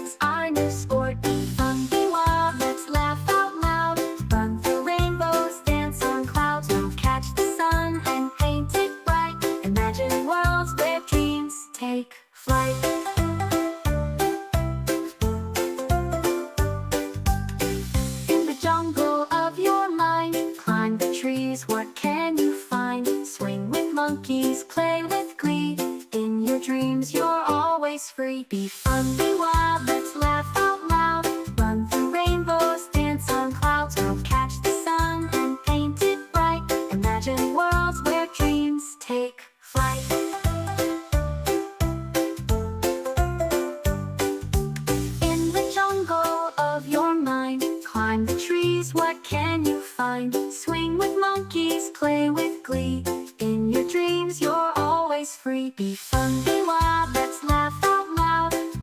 It's our new sport. Be fun, be wild, let's laugh out loud. Run through rainbows, dance on clouds. We'll catch the sun and paint it bright. Imagine worlds where dreams take flight. In the jungle of your mind, climb the trees, what can you find? Swing with monkeys, play with glee. In your dreams you're always free. Be fun, be wild, let's laugh out loud. Run through rainbows, dance on clouds. We'll catch the sun and paint it bright. Imagine worlds where dreams take flight. In the jungle of your mind, climb the trees, what can you find? Swing with monkeys, play with glee. In your dreams you're always free. Be fun, be wild,